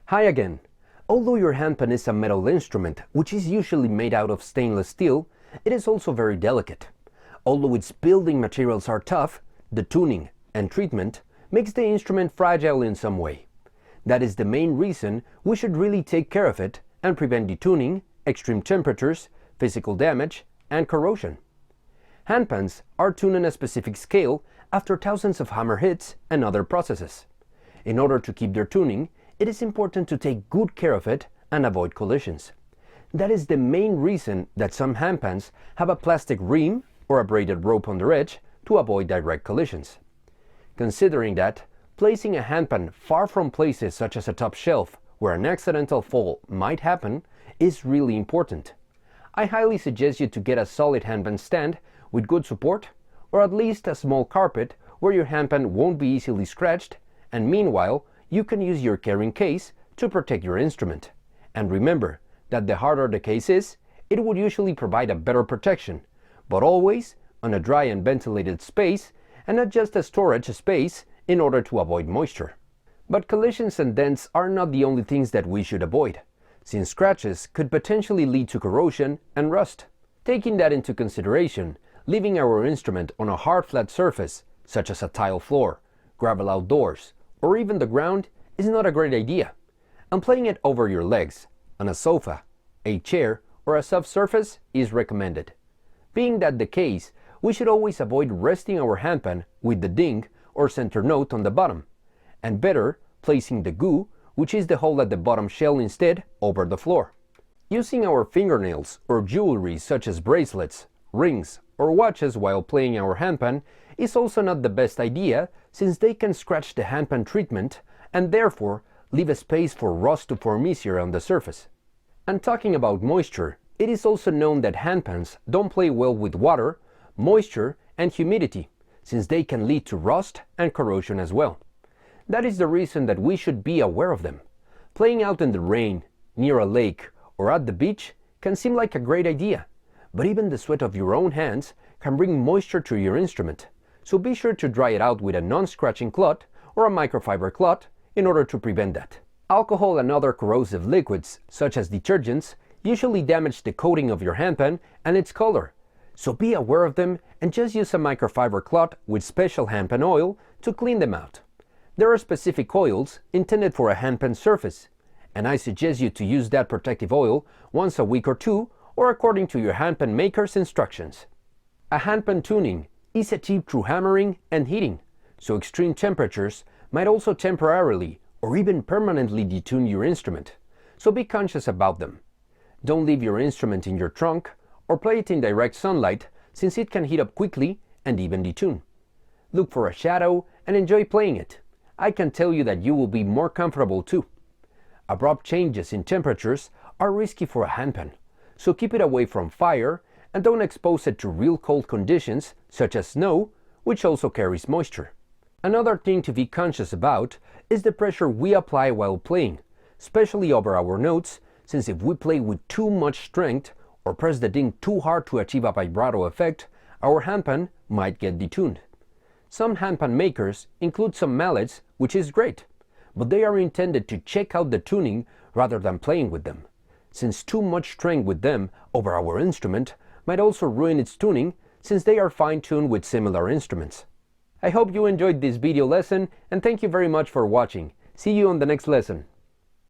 Hi again. Although your handpan is a metal instrument, which is usually made out of stainless steel, it is also very delicate. Although its building materials are tough, the tuning and treatment makes the instrument fragile in some way. That is the main reason we should really take care of it and prevent detuning, extreme temperatures, physical damage, and corrosion. Handpans are tuned on a specific scale after thousands of hammer hits and other processes. In order to keep their tuning, it is important to take good care of it and avoid collisions. That is the main reason that some handpans have a plastic rim or a braided rope on their edge to avoid direct collisions. Considering that, placing a handpan far from places such as a top shelf where an accidental fall might happen is really important. I highly suggest you to get a solid handpan stand with good support, or at least a small carpet where your handpan won't be easily scratched, and meanwhile you can use your carrying case to protect your instrument. And remember that the harder the case is, it would usually provide a better protection, but always on a dry and ventilated space and not just a storage space in order to avoid moisture. But collisions and dents are not the only things that we should avoid, since scratches could potentially lead to corrosion and rust. Taking that into consideration, leaving our instrument on a hard flat surface, such as a tile floor, gravel outdoors, or even the ground is not a great idea. And playing it over your legs, on a sofa, a chair, or a soft surface is recommended. Being that the case, we should always avoid resting our handpan with the ding or center note on the bottom, and better placing the goo, which is the hole at the bottom shell, instead over the floor. Using our fingernails or jewelry such as bracelets, rings, or watches while playing our handpan is also not the best idea, since they can scratch the handpan treatment and therefore leave a space for rust to form easier on the surface. And talking about moisture, it is also known that handpans don't play well with water, moisture, and humidity, since they can lead to rust and corrosion as well. That is the reason that we should be aware of them. Playing out in the rain, near a lake, or at the beach can seem like a great idea, but even the sweat of your own hands can bring moisture to your instrument, so be sure to dry it out with a non-scratching cloth or a microfiber cloth in order to prevent that. Alcohol and other corrosive liquids, such as detergents, usually damage the coating of your handpan and its color, so be aware of them and just use a microfiber cloth with special handpan oil to clean them out. There are specific oils intended for a handpan surface, and I suggest you to use that protective oil once a week or two, or according to your handpan maker's instructions. A handpan tuning is achieved through hammering and heating, so extreme temperatures might also temporarily or even permanently detune your instrument, so be conscious about them. Don't leave your instrument in your trunk or play it in direct sunlight, since it can heat up quickly and even detune. Look for a shadow and enjoy playing it. I can tell you that you will be more comfortable too. Abrupt changes in temperatures are risky for a handpan, so keep it away from fire and don't expose it to real cold conditions such as snow, which also carries moisture. Another thing to be conscious about is the pressure we apply while playing, especially over our notes, since if we play with too much strength or press the ding too hard to achieve a vibrato effect, our handpan might get detuned. Some handpan makers include some mallets, which is great, but they are intended to check out the tuning rather than playing with them, since too much strength with them over our instrument might also ruin its tuning, since they are fine-tuned with similar instruments. I hope you enjoyed this video lesson, and thank you very much for watching. See you on the next lesson.